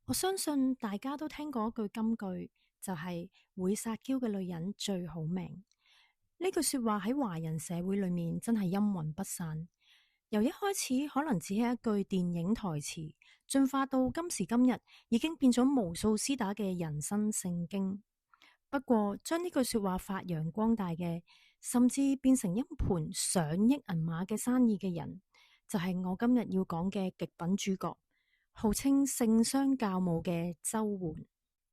我相信大家都聽過一句金句，就係會撒嬌嘅女人最好命。呢句說話喺華人社會裏面真係陰魂不散。由一開始可能只係一句電影台詞，進化到今時今日，已經變咗無數絲打嘅人生聖經。不過將呢句說話發揚光大嘅，甚至變成一盤上億銀碼嘅生意嘅人，就係我今日要講嘅極品主角。號稱聖商教母嘅周媛。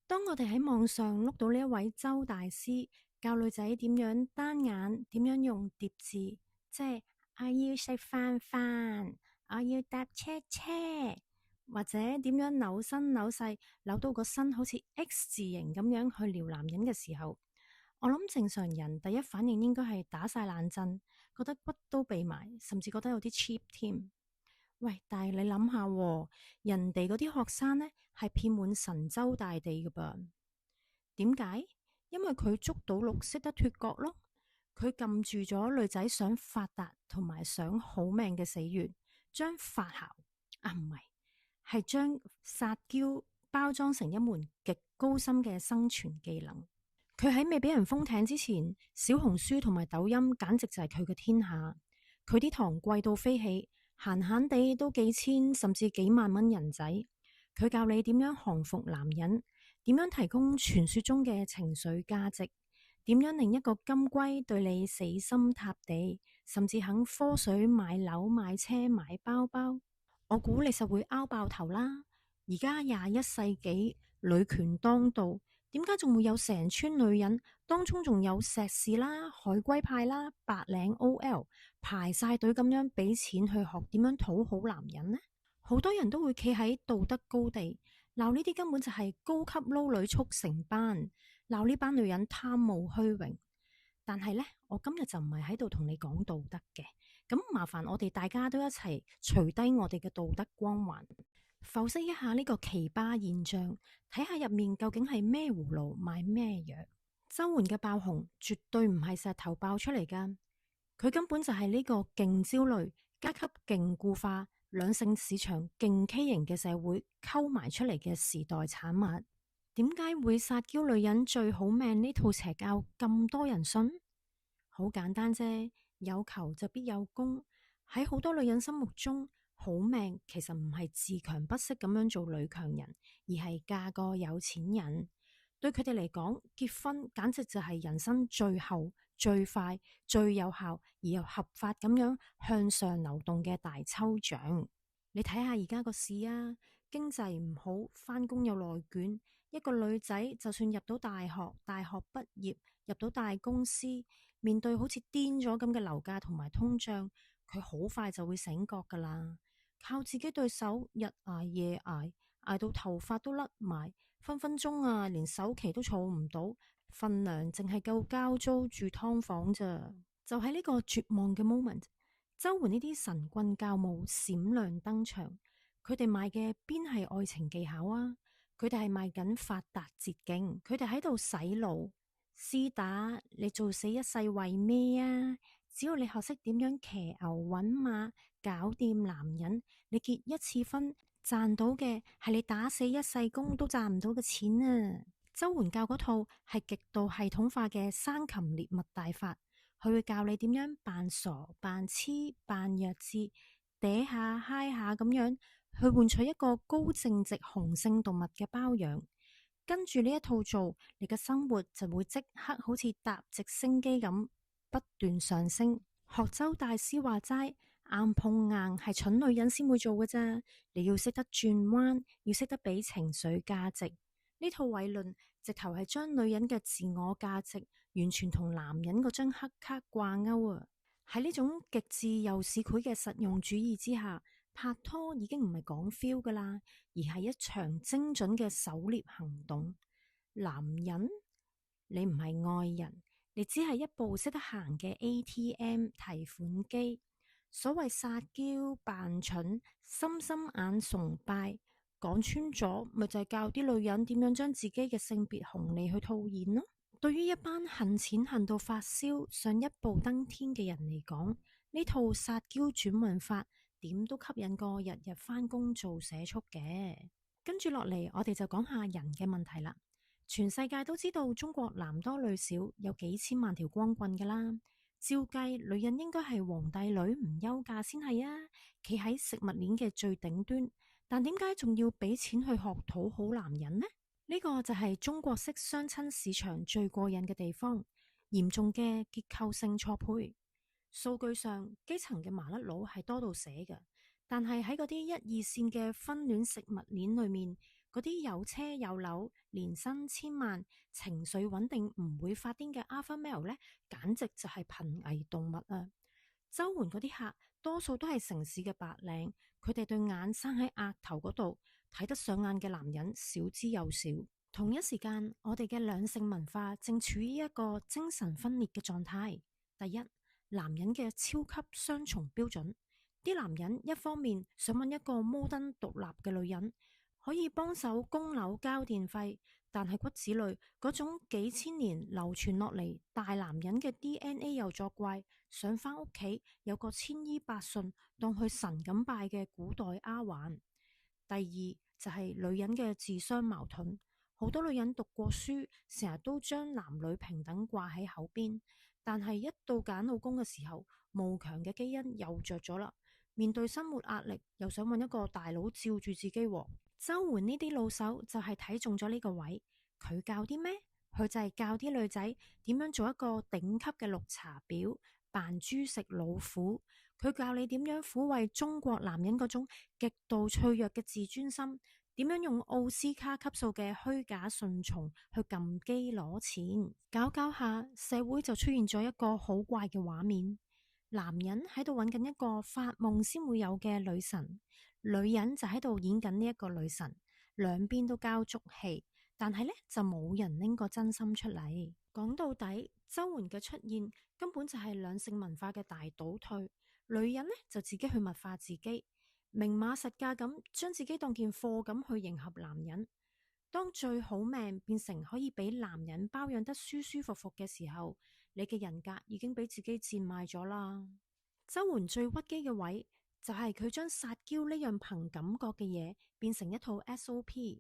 當我哋喺網上碌到呢一位周大師教女仔點樣單眼，點樣用疊字，即係我要食飯飯，我要搭車車，或者點樣扭身扭勢，扭到個身好似 X 字形咁樣去撩男人嘅時候，我諗正常人第一反應應該係打晒冷震，覺得骨都痹埋，甚至覺得有啲 cheap 添。喂，但係你諗下喎，人哋嗰啲學生呢係遍滿神州大地嘅噃，點解？因為佢捉到鹿識得脫角咯，佢撳住咗女仔想發達同埋想好命嘅死穴，將發姣唔係將撒嬌包裝成一門極高深嘅生存技能。佢喺未俾人封艇之前，小紅書同埋抖音簡直就係佢嘅天下，佢啲堂貴到飛起。閒閒地都幾千甚至幾萬蚊人仔，佢教你點樣降服男人，點樣提供傳說中嘅情緒價值，點樣令一個金龜對你死心塌地，甚至肯科水買樓買車買包包。我估你實會拗爆頭啦！而家21世紀女權當道，點解仲會有成村女人，當中仲有碩士啦、海歸派啦、白領 OL 排晒隊咁樣俾錢去學點樣討好男人呢？好多人都會企喺道德高地鬧呢啲根本就係高級撈女速成班，鬧呢班女人貪慕虛榮。但係呢，我今日就唔係喺度同你講道德嘅，咁麻煩我哋大家都一齊除低我哋嘅道德光環，剖析一下呢個奇葩現象，睇下入面究竟係咩葫蘆賣咩藥。周媛嘅爆紅絕對唔係石頭爆出嚟噶，佢根本就係呢個勁焦慮、階級勁固化、兩性市場勁畸形嘅社會溝埋出嚟嘅時代產物。點解會撒嬌女人最好命呢套邪教咁多人信？好簡單啫，有求就必有功。喺好多女人心目中，好命其實唔係自強不息咁樣做女強人，而係嫁個有錢人。對佢哋嚟講，結婚簡直就係人生最後、最快、最有效而又合法咁樣向上流動嘅大抽獎。你睇下而家個市啊，經濟唔好，返工又內卷。一個女仔就算入到大學，大學畢業入到大公司，面對好似癲咗咁嘅樓價同埋通脹，佢好快就會醒覺噶啦。靠自己對手日捱夜捱，捱到頭髮都甩埋，分分鐘啊連首期都儲唔到，份糧淨係夠交租住劏房咋。就喺呢個絕望嘅 moment， 周媛呢啲神棍教母閃亮登場，佢哋賣嘅邊係愛情技巧啊？佢哋係賣緊發達捷徑，佢哋喺度洗腦。絲打，你做死一世為咩啊？只要你學識點樣騎牛搵馬，搞掂男人，你結一次婚賺到嘅係你打死一世工都賺唔到嘅錢啊！周媛教嗰套係極度系統化嘅生擒獵物大法，佢會教你點樣扮傻、扮痴、扮弱智，嗲下嗨下咁樣去換取一個高正直雄性動物嘅包養。跟住呢一套做，你嘅生活就會即刻好似搭直升機咁不斷上升。學周大師話齋，硬碰硬係蠢女人先會做嘅咋，你要識得轉彎，要識得俾情緒價值。呢套偉論直頭係將女人嘅自我價值完全同男人嗰張黑卡掛鈎啊！喺呢種極致又市儈嘅實用主義之下，拍拖已經唔係講 feel 噶啦，而係一場精準嘅狩獵行動。男人，你唔係愛人，你只係一部識得行嘅 ATM 提款機。所謂撒嬌扮蠢、心心眼崇拜，講穿咗咪就係教啲女人點樣將自己嘅性別紅利去套現咯。對於一班恨錢恨到發燒、想一步登天嘅人嚟講，呢套撒嬌轉運法點都吸引過日日返工做社畜嘅。跟住落嚟，我哋就講下人嘅問題啦。全世界都知道中國男多女少，有幾千萬條光棍噶啦。照計，女人應該係皇帝女唔憂嫁先係啊，企喺食物鏈嘅最頂端。但點解仲要俾錢去學討好男人呢？呢個就係中國式相親市場最過癮嘅地方，嚴重嘅結構性錯配。數據上，基層嘅麻甩佬係多到死嘅，但係喺嗰啲一二線嘅婚戀食物鏈裏面，嗰啲有車有樓、年薪千萬、情緒穩定唔會發癲嘅 alpha male 呢，簡直就係瀕危動物啊！周援嗰啲客多數都係城市嘅白領，佢哋對眼生喺額頭嗰度，睇得上眼嘅男人少之又少。同一時間，我哋嘅兩性文化正處於一個精神分裂嘅狀態。第一，男人嘅超級雙重標準，啲男人一方面想揾一個摩登獨立嘅女人，可以幫手供樓交電費，但係骨子裏嗰種幾千年流傳落嚟大男人嘅 DNA 又作怪，想返屋企有個千依百順當佢神咁拜嘅古代丫鬟。第二就係女人嘅自相矛盾。好多女人讀過書，成日都將男女平等掛喺口邊，但係一到揀老公嘅時候，慕強嘅基因又着咗啦。面對生活壓力，又想揾一個大佬照住自己。周援呢啲老手就係睇中咗呢個位。佢教啲咩？佢就係教啲女仔點樣做一個頂級嘅綠茶婊，扮豬食老虎。佢教你點樣撫慰中國男人嗰種極度脆弱嘅自尊心。點樣用奧斯卡級數嘅虛假順從去撳機攞錢？搞搞下，社會就出現咗一個好怪嘅畫面：男人喺度揾緊一個發夢先會有嘅女神，女人就喺度演緊呢一個女神，兩邊都交足戲，但係呢，就冇人拎個真心出嚟。講到底，周援嘅出現根本就係兩性文化嘅大倒退，女人呢，就自己去物化自己。明碼實價咁將自己當件貨咁去迎合男人，當最好命變成可以俾男人包養得舒舒服服嘅時候，你嘅人格已經俾自己賤賣咗啦。周援最屈機嘅位就係佢將撒嬌呢樣憑感覺嘅嘢變成一套 SOP。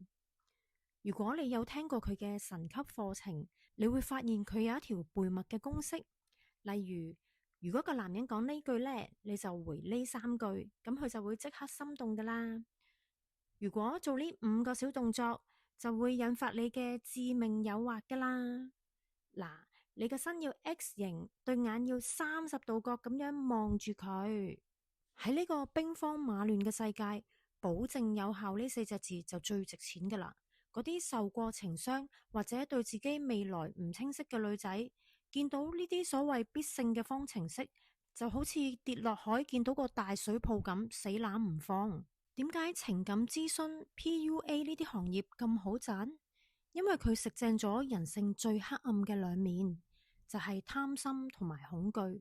如果你有聽過佢嘅神級課程，你會發現佢有一條背默嘅公式，例如果個男人講呢句呢，你就回呢3句，咁佢就會即刻心動噶啦。如果做呢5個小動作，就會引發你嘅致命誘惑噶啦。嗱，你個身要 X 型，對眼要30度角咁樣望住佢。喺呢個兵荒馬亂嘅世界，保證有效呢4隻字就最值錢噶啦。嗰啲受過情傷或者對自己未來唔清晰嘅女仔，見到呢啲所謂必勝嘅方程式，就好似跌落海見到個大水泡咁，死攬唔放。點解情感諮詢 PUA 呢啲行業咁好賺？因為佢食正咗人性最黑暗嘅兩面，就係貪心同埋恐懼。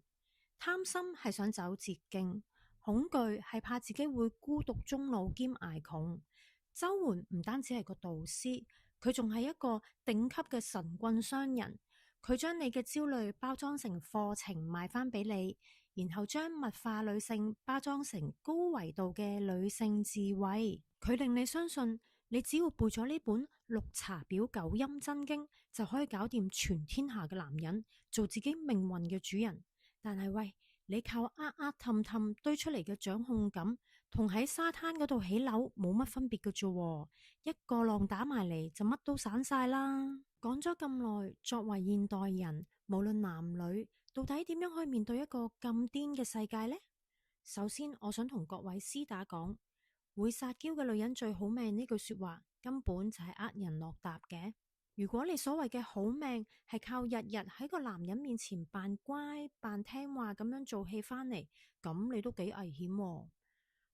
貪心係想走捷徑，恐懼係怕自己會孤獨終老兼挨窮。周援唔單止係個導師，佢仲係一個頂級嘅神棍商人。佢將你嘅焦慮包裝成課程賣翻俾你，然後將物化女性包裝成高維度嘅女性智慧。佢令你相信，你只要背咗呢本綠茶婊九陰真經，就可以搞掂全天下嘅男人，做自己命運嘅主人。但係喂，你靠氹氹堆出嚟嘅掌控感，同喺沙灘嗰度起樓冇乜分別嘅啫，一個浪打埋嚟就乜都散晒啦。講咗咁耐，作為現代人，無論男女，到底點樣可以面對一個咁癲嘅世界呢？首先，我想同各位絲打講，會撒嬌嘅女人最好命呢句說話，根本就係呃人落搭嘅。如果你所謂嘅好命係靠日日喺個男人面前扮乖扮聽話咁樣做戲返嚟，咁你都幾危險喎。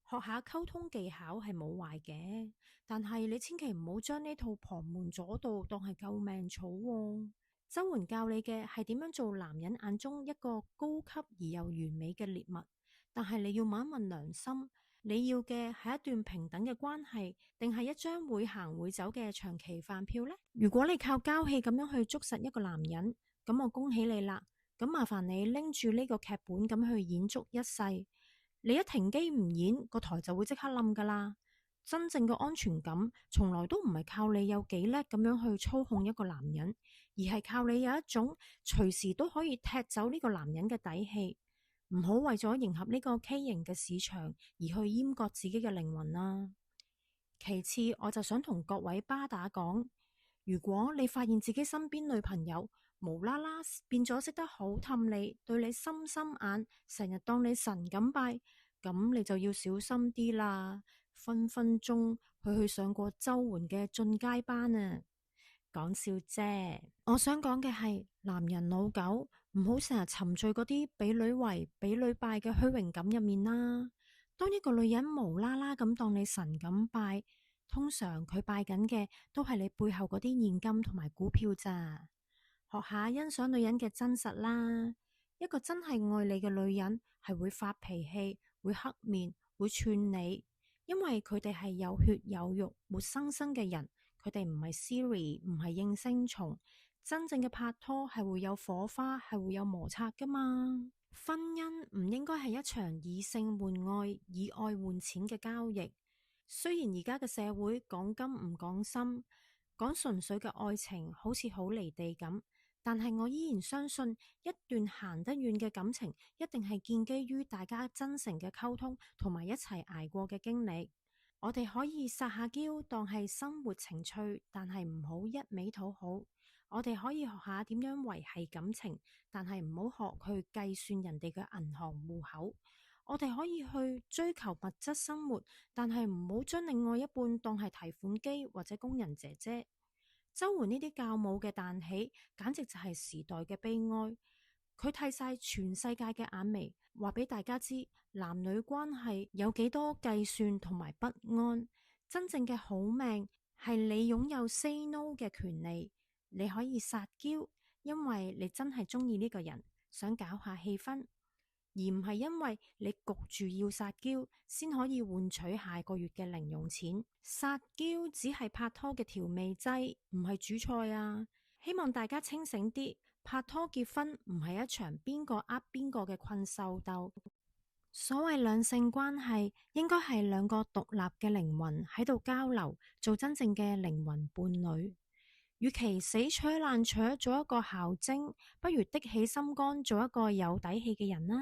學下溝通技巧係冇壞嘅，但係你千祈唔好將呢套旁門左道當係救命草喎。周援教你嘅係點樣做男人眼中一個高級而又完美嘅獵物，但係你要問一問良心，你要嘅係一段平等嘅關係，定係一張會行會走嘅長期飯票呢？如果你靠交戲咁樣去捉實一個男人，咁我恭喜你啦。咁麻煩你拎住呢個劇本咁去演足一世。你一停機唔演，個台就會即刻冧噶啦。真正嘅安全感從來都唔係靠你有幾叻咁樣去操控一個男人，而係靠你有一種隨時都可以踢走呢個男人嘅底氣。唔好為咗迎合呢個畸形嘅市場而去閹割自己嘅靈魂啦。其次，我就想同各位巴打講，如果你發現自己身邊女朋友無啦啦變咗識得好氹你，對你心心眼，成日當你神咁拜，咁你就要小心啲啦。分分鐘佢去上過周媛嘅進階班啊！講笑啫，我想講嘅係男人老狗唔好成日沉醉嗰啲俾女圍、俾女拜嘅虛榮感入面啦。當一個女人無啦啦咁當你神咁拜，通常佢拜緊嘅都係你背後嗰啲現金同埋股票咋。學下欣賞女人嘅真實啦。一個真係愛你嘅女人係會發脾氣、會黑面、會串你，因為佢哋係有血有肉、活生生嘅人。佢哋唔係 Siri，唔係應聲蟲。真正嘅拍拖係會有火花，係會有摩擦噶嘛。婚姻唔應該係一場以性換愛、以愛換錢嘅交易。雖然而家嘅社會講金唔講心，講純粹嘅愛情好似好離地咁，但係我依然相信一段行得遠嘅感情一定係建基於大家真誠嘅溝通同埋一齊捱過嘅經歷。我哋可以撒下嬌當係生活情趣，但係唔好一味討好。我哋可以學下點樣維繫感情，但係唔好學去計算人哋嘅銀行戶口。我哋可以去追求物質生活，但係唔好將另外一半當係提款機或者工人姐姐。周媛呢啲教母嘅誕起，簡直就係時代嘅悲哀。佢剃晒全世界嘅眼眉，話俾大家知男女關係有幾多計算同埋不安。真正嘅好命係你擁有 say no 嘅權利，你可以撒嬌，因為你真係中意呢個人，想搞下氣氛，而唔係因為你焗住要撒嬌先可以換取下個月嘅零用錢。撒嬌只係拍拖嘅調味劑，唔係主菜啊！希望大家清醒啲。拍拖結婚唔係一場邊個呃邊個嘅困獸鬥。所謂兩性關係，應該係兩個獨立嘅靈魂喺度交流，做真正嘅靈魂伴侶。與其死搶爛搶做一個姣精，不如的起心肝做一個有底氣嘅人啦。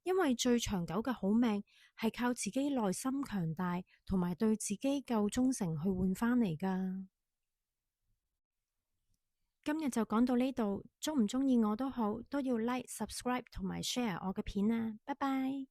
因為最長久嘅好命係靠自己內心強大同埋對自己夠忠誠去換返嚟㗎。今日就講到呢度，鍾唔鍾意我都好，都要 like、subscribe 同埋 share 我嘅片啊！拜拜。